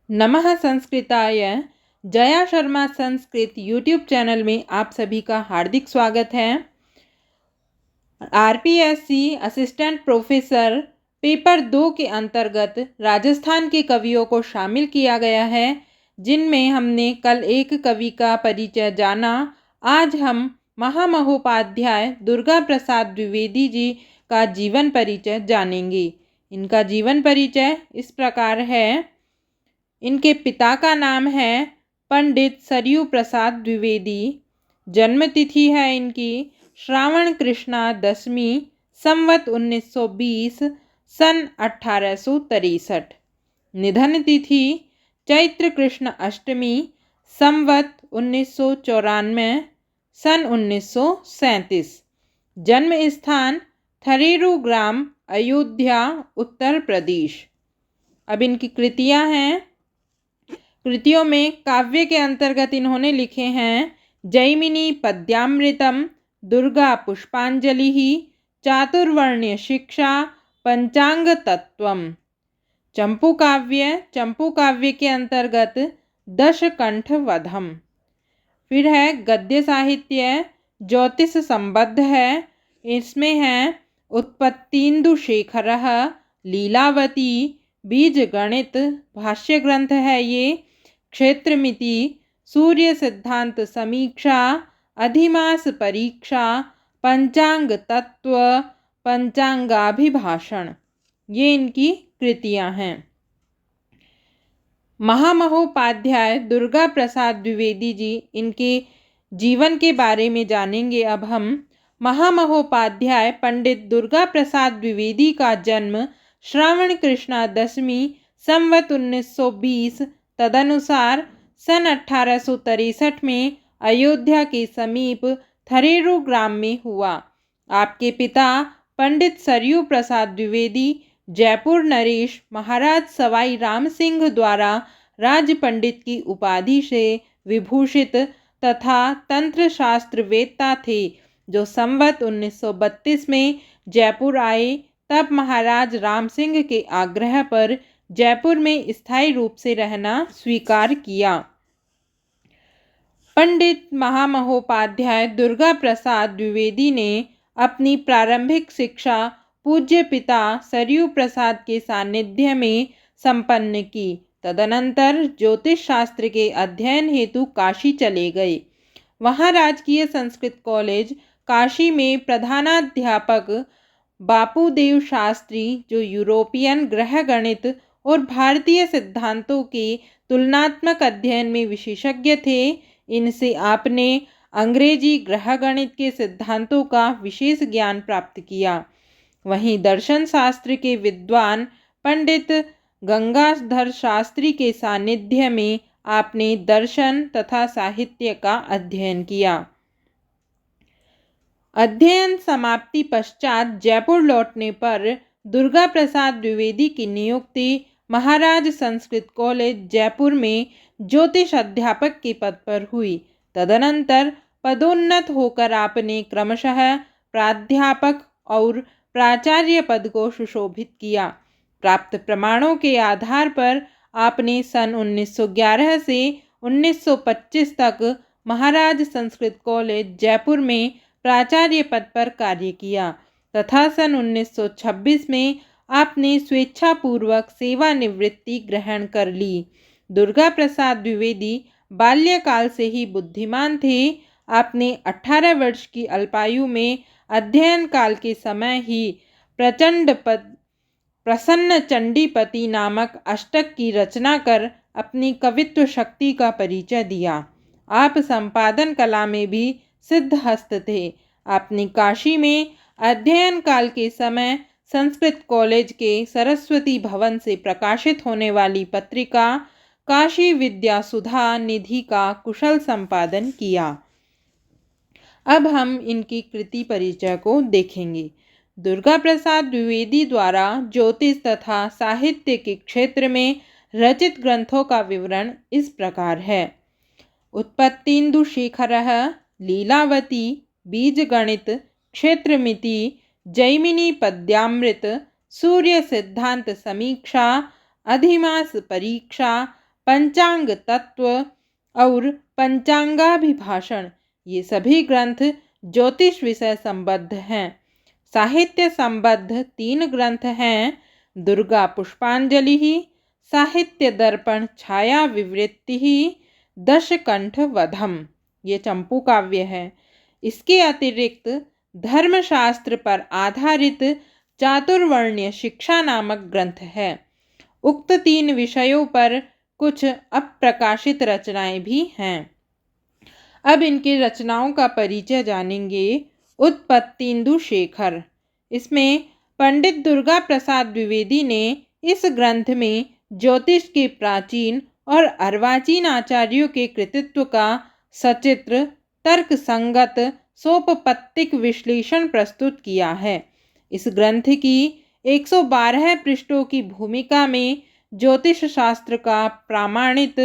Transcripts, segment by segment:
नमः संस्कृताय। Jaya Sharma Sanskrit YouTube channel में आप सभी का हार्दिक स्वागत है। आरपीएससी असिस्टेंट प्रोफेसर पेपर 2 के अंतर्गत राजस्थान के कवियों को शामिल किया गया है, जिनमें हमने कल एक कवि का परिचय जाना। आज हम महामहोपाध्याय दुर्गा प्रसाद द्विवेदी जी का जीवन परिचय जानेंगे। इनका जीवन परिचय इस प्रकार है। इनके पिता का नाम है पंडित सरयू प्रसाद द्विवेदी। जन्म तिथि है इनकी श्रावण कृष्णा दशमी संवत 1920 सन 1863। निधन तिथि चैत्र कृष्ण अष्टमी संवत 1994 सन 1937। जन्म स्थान थरेरू ग्राम अयोध्या उत्तर प्रदेश। अब इनकी कृतियां हैं। कृतियों में काव्य के अंतर्गत इन्होंने लिखे हैं जैमिनी पद्यामृतम, दुर्गा पुष्पांजलि, चातुर्वर्ण्य शिक्षा, पंचांग तत्वम। चंपू काव्य के अंतर्गत दशकंठ वधम। फिर है गद्य साहित्य ज्योतिष संबद्ध है। इसमें है उत्पत्तीन्दु शेखरः, लीलावती, बीज गणित भाष्य ग्रंथ है ये, क्षेत्रमिति, सूर्य सिद्धांत समीक्षा, अधिमास परीक्षा, पंचांग तत्व, पंचांगाभिभाषण। ये इनकी कृतियां हैं। महामहोपाध्याय दुर्गा प्रसाद द्विवेदी जी, इनके जीवन के बारे में जानेंगे अब हम। महामहोपाध्याय पंडित दुर्गा प्रसाद द्विवेदी का जन्म श्रावण कृष्णा दशमी संवत 1920 तदनुसार सन 1863 में अयोध्या के समीप थरेरू ग्राम में हुआ। आपके पिता पंडित सरयू प्रसाद द्विवेदी जयपुर नरेश महाराज सवाई राम सिंह द्वारा राज पंडित की उपाधि से विभूषित तथा तंत्र शास्त्र वेत्ता थे, जो संवत 1932 में जयपुर आए। तब महाराज राम सिंह के आग्रह पर जयपुर में स्थायी रूप से रहना स्वीकार किया। पंडित महामहोपाध्याय दुर्गा प्रसाद द्विवेदी ने अपनी प्रारंभिक शिक्षा पूज्य पिता सरयू प्रसाद के सानिध्य में संपन्न की। तदनंतर ज्योतिष शास्त्र के अध्ययन हेतु काशी चले गए। वहां राजकीय संस्कृत कॉलेज काशी में प्रधानाध्यापक बापूदेव शास्त्री, जो यूरोपियन ग्रह गणित और भारतीय सिद्धांतों के तुलनात्मक अध्ययन में विशेषज्ञ थे, इनसे आपने अंग्रेजी ग्रह गणित के सिद्धांतों का विशेष ज्ञान प्राप्त किया। वहीं दर्शन शास्त्र के विद्वान पंडित गंगाधर शास्त्री के सानिध्य में आपने दर्शन तथा साहित्य का अध्ययन किया। अध्ययन समाप्ति पश्चात जयपुर लौटने पर दुर्गा प्रसाद द्विवेदी की नियुक्ति महाराज संस्कृत कॉलेज जयपुर में ज्योतिष अध्यापक के पद पर हुई। तदनंतर पदोन्नत होकर आपने क्रमशः प्राध्यापक और प्राचार्य पद को सुशोभित किया। प्राप्त प्रमाणों के आधार पर आपने सन 1911 से 1925 तक महाराज संस्कृत कॉलेज जयपुर में प्राचार्य पद पर कार्य किया तथा सन 1926 में आपने स्वेच्छापूर्वक सेवानिवृत्ति ग्रहण कर ली। दुर्गा प्रसाद द्विवेदी बाल्यकाल से ही बुद्धिमान थे। आपने 18 वर्ष की अल्पायु में अध्ययन काल के समय ही प्रसन्न चंडीपति नामक अष्टक की रचना कर अपनी कवित्व शक्ति का परिचय दिया। आप संपादन कला में भी सिद्धहस्त थे। आपने काशी में अध्ययन काल के समय संस्कृत कॉलेज के सरस्वती भवन से प्रकाशित होने वाली पत्रिका काशी विद्या सुधा निधि का कुशल संपादन किया। अब हम इनकी कृति परिचय को देखेंगे। दुर्गा प्रसाद द्विवेदी द्वारा ज्योतिष तथा साहित्य के क्षेत्र में रचित ग्रंथों का विवरण इस प्रकार है। उत्पत्तीन्दु शेखरः, लीलावती, बीज गणित, क्षेत्रमिति, जैमिनी पद्यामृत, सूर्य सिद्धांत समीक्षा, अधिमास परीक्षा, पंचांग तत्व और पंचांगाभिभाषण, ये सभी ग्रंथ ज्योतिष विषय संबद्ध हैं। साहित्य संबद्ध 3 ग्रंथ हैं: दुर्गा पुष्पांजलि, साहित्य दर्पण छाया विवृत्ति, दशकंठ वधम, ये चंपू काव्य है। इसके अतिरिक्त धर्मशास्त्र पर आधारित चातुर्वर्ण्य शिक्षा नामक ग्रंथ है। उक्त 3 विषयों पर कुछ अप्रकाशित रचनाएं भी हैं। अब इनकी रचनाओं का परिचय जानेंगे। उत्पत्तिंदु शेखर, इसमें पंडित दुर्गा प्रसाद द्विवेदी ने इस ग्रंथ में ज्योतिष के प्राचीन और अर्वाचीन आचार्यों के कृतित्व का सचित्र तर्क संगत सोपपत्तिक विश्लेषण प्रस्तुत किया है। इस ग्रंथ की 112 पृष्ठों की भूमिका में ज्योतिष शास्त्र का प्रामाणित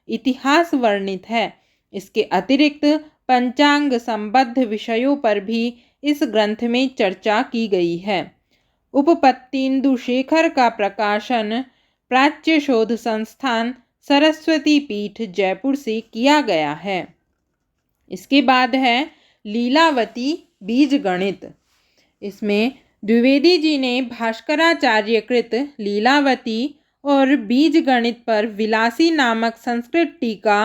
इतिहास वर्णित है। इसके अतिरिक्त पंचांग संबद्ध विषयों पर भी इस ग्रंथ में चर्चा की गई है। उपपत्तिंदु शेखर का प्रकाशन प्राच्य शोध संस्थान सरस्वती पीठ जयपुर से किया गया है। इसके बाद है लीलावती बीज गणित। इसमें द्विवेदी जी ने भास्कराचार्यकृत लीलावती और बीज गणित पर विलासी नामक संस्कृत टीका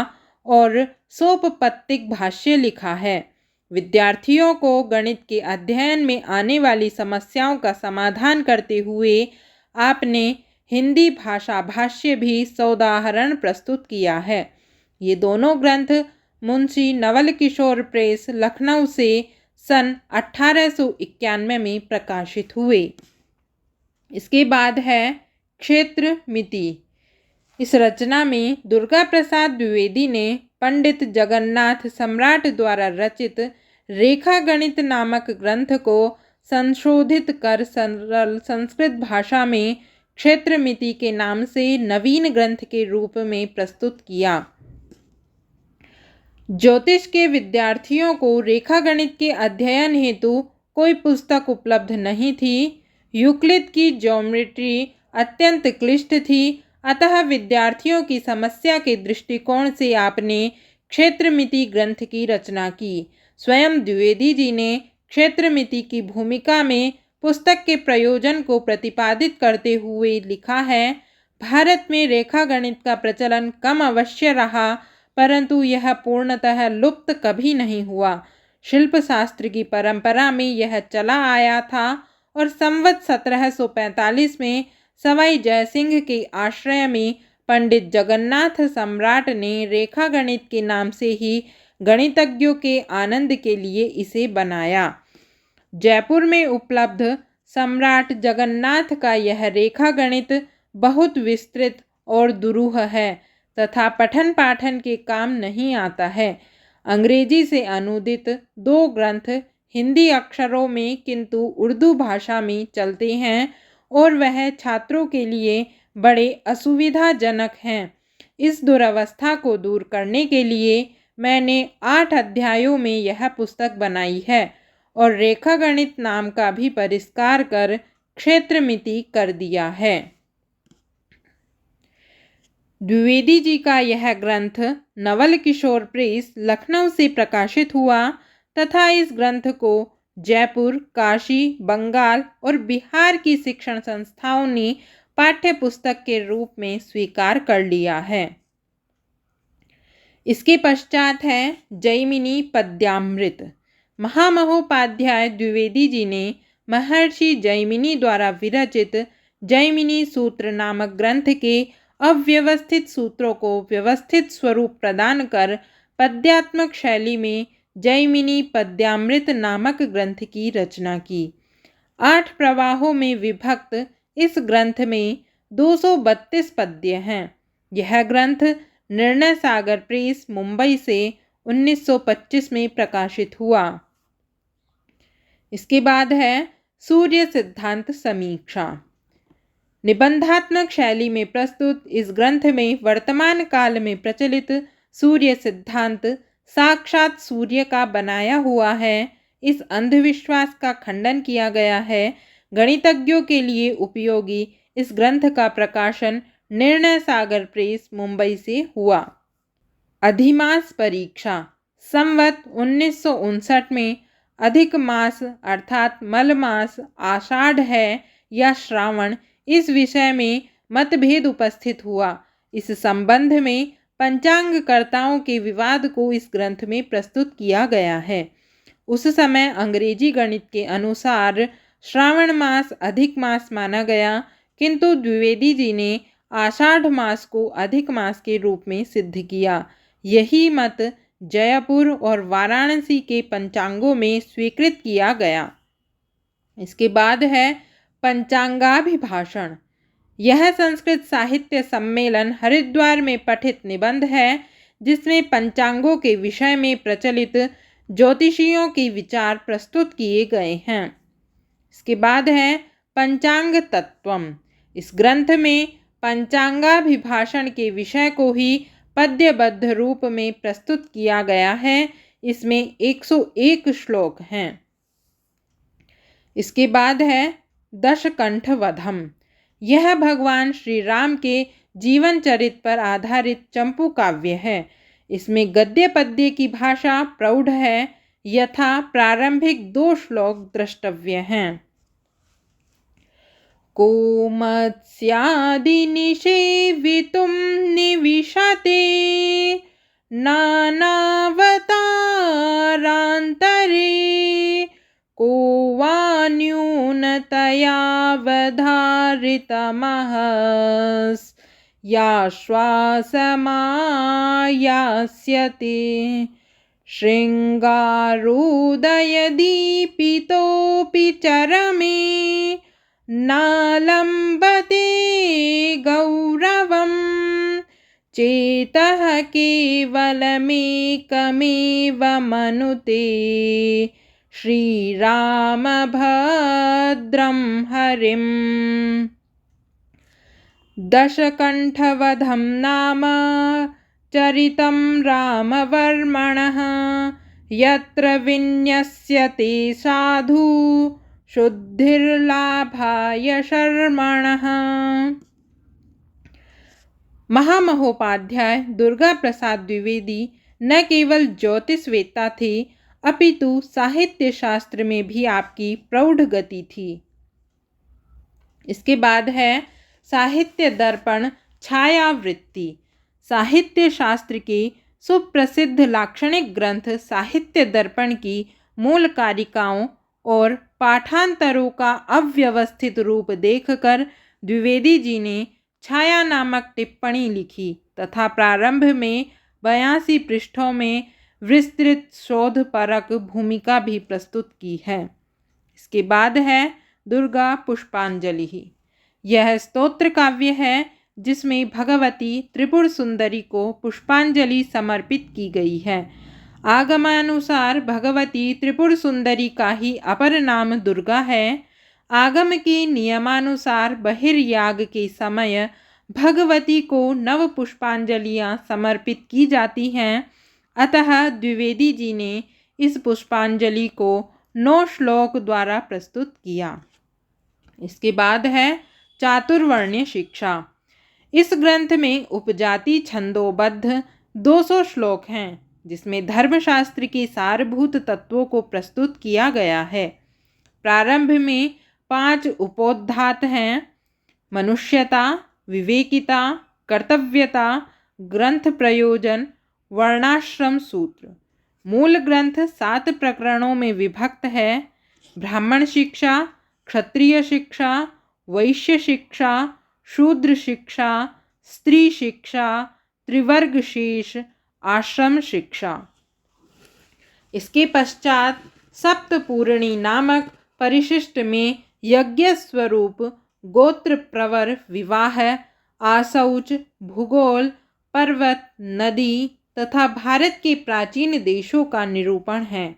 और सोपपत्तिक भाष्य लिखा है। विद्यार्थियों को गणित के अध्ययन में आने वाली समस्याओं का समाधान करते हुए आपने हिंदी भाषा भाष्य भी सौदाहरण प्रस्तुत किया है। ये दोनों ग्रंथ मुंशी नवल किशोर प्रेस लखनऊ से सन 1891 में प्रकाशित हुए। इसके बाद है क्षेत्र मिति। इस रचना में दुर्गा प्रसाद द्विवेदी ने पंडित जगन्नाथ सम्राट द्वारा रचित रेखा गणित नामक ग्रंथ को संशोधित कर सरल संस्कृत भाषा में क्षेत्र मिति के नाम से नवीन ग्रंथ के रूप में प्रस्तुत किया। ज्योतिष के विद्यार्थियों को रेखा गणित के अध्ययन हेतु कोई पुस्तक उपलब्ध नहीं थी। यूक्लिड की ज्योमेट्री अत्यंत क्लिष्ट थी, अतः विद्यार्थियों की समस्या के दृष्टिकोण से आपने क्षेत्रमिति ग्रंथ की रचना की। स्वयं द्विवेदी जी ने क्षेत्रमिति की भूमिका में पुस्तक के प्रयोजन को प्रतिपादित करते हुए लिखा है, भारत में रेखा गणित का प्रचलन कम अवश्य रहा, परंतु यह पूर्णतः लुप्त कभी नहीं हुआ। शिल्प शास्त्र की परंपरा में यह चला आया था और संवत 1745 में सवाई जयसिंह के आश्रय में पंडित जगन्नाथ सम्राट ने रेखा गणित के नाम से ही गणितज्ञों के आनंद के लिए इसे बनाया। जयपुर में उपलब्ध सम्राट जगन्नाथ का यह रेखा गणित बहुत विस्तृत और दुरूह है तथा पठन पाठन के काम नहीं आता है। अंग्रेजी से अनुदित 2 ग्रंथ हिंदी अक्षरों में किंतु उर्दू भाषा में चलते हैं और वह छात्रों के लिए बड़े असुविधाजनक हैं। इस दुरवस्था को दूर करने के लिए मैंने 8 अध्यायों में यह पुस्तक बनाई है और रेखा गणित नाम का भी परिष्कार कर क्षेत्रमिति कर दिया है। द्विवेदी जी का यह ग्रंथ नवल किशोर प्रेस लखनऊ से प्रकाशित हुआ तथा इस ग्रंथ को जयपुर, काशी, बंगाल और बिहार की शिक्षण संस्थाओं ने पाठ्य पुस्तक के रूप में स्वीकार कर लिया है। इसके पश्चात है जैमिनी पद्यामृत। महामहोपाध्याय द्विवेदी जी ने महर्षि जैमिनी द्वारा विरचित जैमिनी सूत्र नामक ग्रंथ के अव्यवस्थित सूत्रों को व्यवस्थित स्वरूप प्रदान कर पद्यात्मक शैली में जैमिनी पद्यामृत नामक ग्रंथ की रचना की। 8 प्रवाहों में विभक्त इस ग्रंथ में 232 पद्य हैं। यह ग्रंथ निर्णय सागर प्रेस मुंबई से 1925 में प्रकाशित हुआ। इसके बाद है सूर्य सिद्धांत समीक्षा। निबंधात्मक शैली में प्रस्तुत इस ग्रंथ में वर्तमान काल में प्रचलित सूर्य सिद्धांत साक्षात सूर्य का बनाया हुआ है। इस अंधविश्वास का खंडन किया गया है। गणितज्ञों के लिए उपयोगी इस ग्रंथ का प्रकाशन निर्णय सागर प्रेस, मुंबई से हुआ। अधिमास परीक्षा। संवत 1959 में अधिक मास अर्थात मलमास आषाढ़ है या श्रावण, इस विषय में मतभेद उपस्थित हुआ। इस संबंध में पंचांगकर्ताओं के विवाद को इस ग्रंथ में प्रस्तुत किया गया है। उस समय अंग्रेजी गणित के अनुसार श्रावण मास अधिक मास माना गया, किंतु द्विवेदी जी ने आषाढ़ मास को अधिक मास के रूप में सिद्ध किया। यही मत जयपुर और वाराणसी के पंचांगों में स्वीकृत किया गया। इसके बाद है पंचांगाभिभाषण। यह संस्कृत साहित्य सम्मेलन हरिद्वार में पठित निबंध है, जिसमें पंचांगों के विषय में प्रचलित ज्योतिषियों के विचार प्रस्तुत किए गए हैं। इसके बाद है पंचांग तत्वम। इस ग्रंथ में पंचांगाभिभाषण के विषय को ही पद्यबद्ध रूप में प्रस्तुत किया गया है। इसमें 101 श्लोक हैं। इसके बाद है दशकंठ वधम। यह भगवान श्री राम के जीवन चरित्र पर आधारित चंपू काव्य है। इसमें गद्य पद्य की भाषा प्रौढ़ है, यथा प्रारंभिक 2 श्लोक द्रष्टव्य हैं। को मत्स्यादिनिषेवितुं निविशते नानावतारान्तरे को वा न्यूनतयावधारितमहस्याश्वासमायास्यते शृङ्गारोदयदीपितोऽपि चरमे नालम्बते गौरवं चेतः केवलमेकमेव मनुते श्रीरामभद्रं हरिम्। दशकण्ठवधं नाम चरितं रामवर्मणः यत्र विन्यस्यते साधु शुद्धिर्लाभाय शर्मणः। महामहोपाध्याय दुर्गा प्रसाद द्विवेदी न केवल ज्योतिषवेत्ता थे, अपितु साहित्य शास्त्र में भी आपकी प्रौढ़ गति थी। इसके बाद है साहित्य दर्पण छायावृत्ति। साहित्य शास्त्र के सुप्रसिद्ध लाक्षणिक ग्रंथ साहित्य दर्पण की मूल कारिकाओं और पाठांतरों का अव्यवस्थित रूप देखकर द्विवेदी जी ने छाया नामक टिप्पणी लिखी तथा प्रारंभ में 82 पृष्ठों में विस्तृत शोधपरक भूमिका भी प्रस्तुत की है। इसके बाद है दुर्गा पुष्पांजलि। यह स्तोत्र काव्य है जिसमें भगवती त्रिपुर सुंदरी को पुष्पांजलि समर्पित की गई है। आगमानुसार भगवती त्रिपुर सुंदरी का ही अपर नाम दुर्गा है। आगम के नियमानुसार बहिर्याग के समय भगवती को नव पुष्पांजलियाँ समर्पित की जाती हैं, अतः द्विवेदी जी ने इस पुष्पांजलि को 9 श्लोक द्वारा प्रस्तुत किया। इसके बाद है चातुर्वर्ण्य शिक्षा। इस ग्रंथ में उपजाति छंदोबद्ध 200 श्लोक हैं, जिसमें धर्मशास्त्र के सारभूत तत्वों को प्रस्तुत किया गया है। प्रारंभ में 5 उपोद्घात हैं: मनुष्यता, विवेकिता, कर्तव्यता, ग्रंथ प्रयोजन, वर्णाश्रम सूत्र। मूल ग्रंथ 7 प्रकरणों में विभक्त है: ब्राह्मण शिक्षा, क्षत्रिय शिक्षा, वैश्य शिक्षा, शूद्र शिक्षा, स्त्री शिक्षा, त्रिवर्ग शेष, आश्रम शिक्षा। इसके पश्चात सप्तपूर्णी नामक परिशिष्ट में यज्ञ स्वरूप, गोत्र प्रवर, विवाह, आशौच, भूगोल, पर्वत, नदी तथा भारत के प्राचीन देशों का निरूपण है।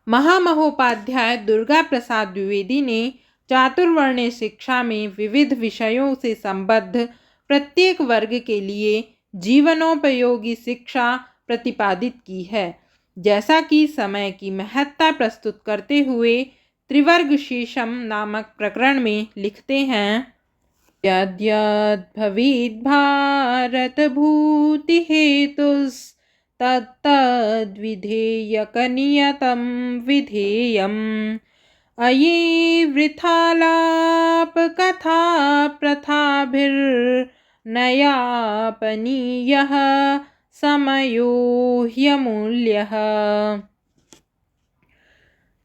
महामहोपाध्याय दुर्गा प्रसाद द्विवेदी ने चातुर्वर्ण्य शिक्षा में विविध विषयों से संबद्ध प्रत्येक वर्ग के लिए जीवनोपयोगी शिक्षा प्रतिपादित की है। जैसा कि समय की महत्ता प्रस्तुत करते हुए त्रिवर्ग शेषम नामक प्रकरण में लिखते हैं: यद्यद्भवेद् भारतभूतिहेतुस्तत्तद्विधेयकनियतं विधेयम् अये वृथालापकथा प्रथाभिर्नयापनीयः समयो ह्यमूल्यः।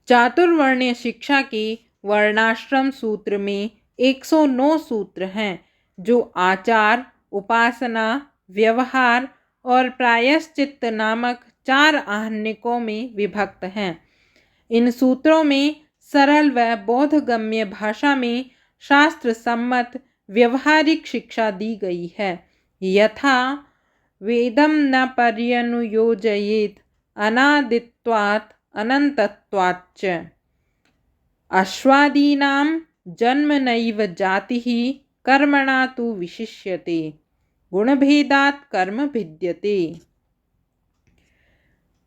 चातुर्वर्ण्य शिक्षा के वर्णाश्रम सूत्र में 109 सूत्र हैं जो आचार, उपासना, व्यवहार और प्रायश्चित्त नामक 4 आहनिकों में विभक्त हैं। इन सूत्रों में सरल व बोधगम्य भाषा में शास्त्र सम्मत व्यवहारिक शिक्षा दी गई है। यथा वेदम न पर्यनुयोजयेत् अनादित्वात् अनंतत्वाच्च अश्वादीनां जन्म नैव जातिः कर्मणा तु विशिष्यते गुणभेदात् कर्म भिद्यते।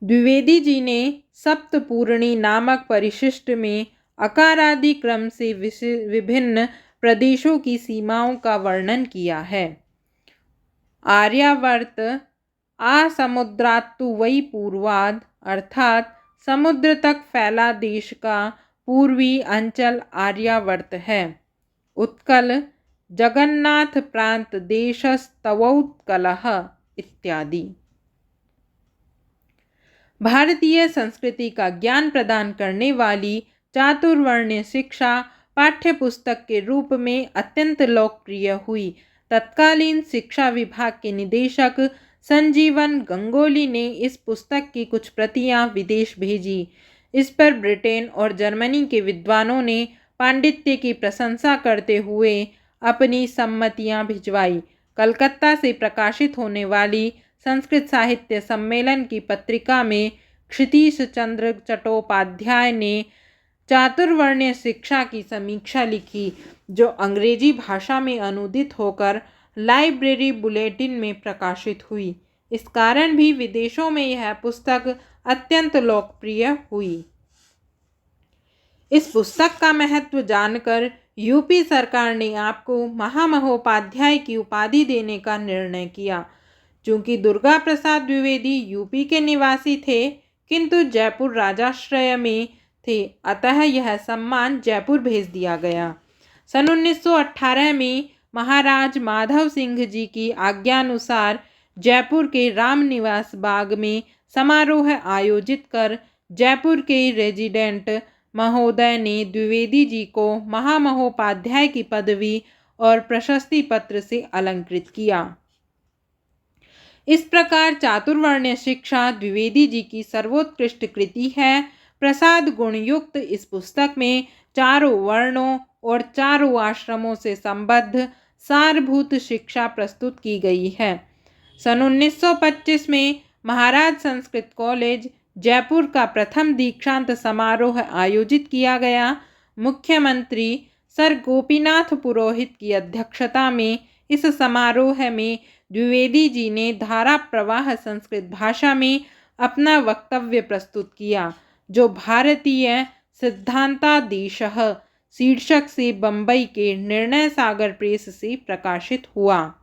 द्विवेदी जी ने सप्तपूर्णी नामक परिशिष्ट में अकारादि क्रम से विभिन्न प्रदेशों की सीमाओं का वर्णन किया है। आर्यावर्त आसमुद्रात्तु वै पूर्वाद अर्थात समुद्र तक फैला देश का पूर्वी अंचल आर्यावर्त है। उत्कल जगन्नाथ प्रांत देशस्तवोत्कलः इत्यादि। भारतीय संस्कृति का ज्ञान प्रदान करने वाली चातुर्वर्ण्य शिक्षा पाठ्यपुस्तक के रूप में अत्यंत लोकप्रिय हुई। तत्कालीन शिक्षा विभाग के निदेशक संजीवन गंगोली ने इस पुस्तक की कुछ प्रतियां विदेश भेजी। इस पर ब्रिटेन और जर्मनी के विद्वानों ने पांडित्य की प्रशंसा करते हुए अपनी सम्मतियां भिजवाई। कलकत्ता से प्रकाशित होने वाली संस्कृत साहित्य सम्मेलन की पत्रिका में क्षितीश चंद्र चट्टोपाध्याय ने चातुर्वर्ण्य शिक्षा की समीक्षा लिखी, जो अंग्रेजी भाषा में अनुदित होकर लाइब्रेरी बुलेटिन में प्रकाशित हुई। इस कारण भी विदेशों में यह पुस्तक अत्यंत लोकप्रिय हुई। इस पुस्तक का महत्व जानकर यूपी सरकार ने आपको महामहोपाध्याय की उपाधि देने का निर्णय किया। चूंकि दुर्गा प्रसाद द्विवेदी यूपी के निवासी थे किंतु जयपुर राजाश्रय में थे, अतः यह सम्मान जयपुर भेज दिया गया। सन 1918 में महाराज माधव सिंह जी की आज्ञानुसार जयपुर के रामनिवास बाग में समारोह आयोजित कर जयपुर के रेजिडेंट महोदय ने द्विवेदी जी को महामहोपाध्याय की पदवी और प्रशस्ति पत्र से अलंकृत किया। इस प्रकार चातुर्वर्ण्य शिक्षा द्विवेदी जी की सर्वोत्कृष्ट कृति है। प्रसाद गुणयुक्त इस पुस्तक में चारों वर्णों और चारों आश्रमों से संबद्ध सारभूत शिक्षा प्रस्तुत की गई है। सन 1925 में महाराज संस्कृत कॉलेज जयपुर का प्रथम दीक्षांत समारोह आयोजित किया गया। मुख्यमंत्री सर गोपीनाथ पुरोहित की अध्यक्षता में इस समारोह में द्विवेदी जी ने धारा प्रवाह संस्कृत भाषा में अपना वक्तव्य प्रस्तुत किया, जो भारतीय सिद्धांतादेशः शीर्षक से बंबई के निर्णय सागर प्रेस से प्रकाशित हुआ।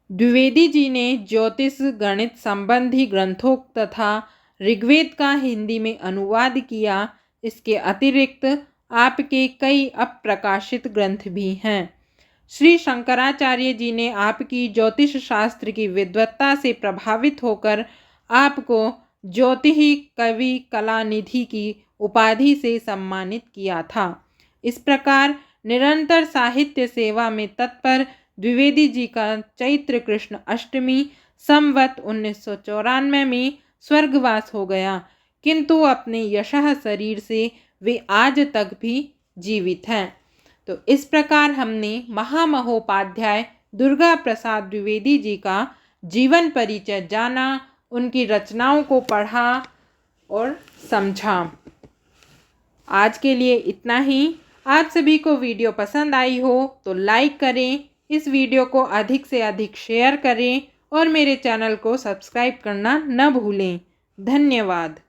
द्विवेदी जी ने ज्योतिष गणित संबंधी ग्रंथों तथा ऋग्वेद का हिंदी में अनुवाद किया। इसके अतिरिक्त आपके कई अप्रकाशित ग्रंथ भी हैं। श्री शंकराचार्य जी ने आपकी ज्योतिष शास्त्र की विद्वत्ता से प्रभावित होकर आपको ज्योतिषी कवि कलानिधि की उपाधि से सम्मानित किया था। इस प्रकार निरंतर साहित्य सेवा में तत्पर द्विवेदी जी का चैत्र कृष्ण अष्टमी संवत 1994 में स्वर्गवास हो गया, किंतु अपने यशः शरीर से वे आज तक भी जीवित हैं। तो इस प्रकार हमने महामहोपाध्याय दुर्गा प्रसाद द्विवेदी जी का जीवन परिचय जाना, उनकी रचनाओं को पढ़ा और समझा। आज के लिए इतना ही। आप सभी को वीडियो पसंद आई हो तो लाइक करें, इस वीडियो को अधिक से अधिक शेयर करें और मेरे चैनल को सब्सक्राइब करना न भूलें। धन्यवाद।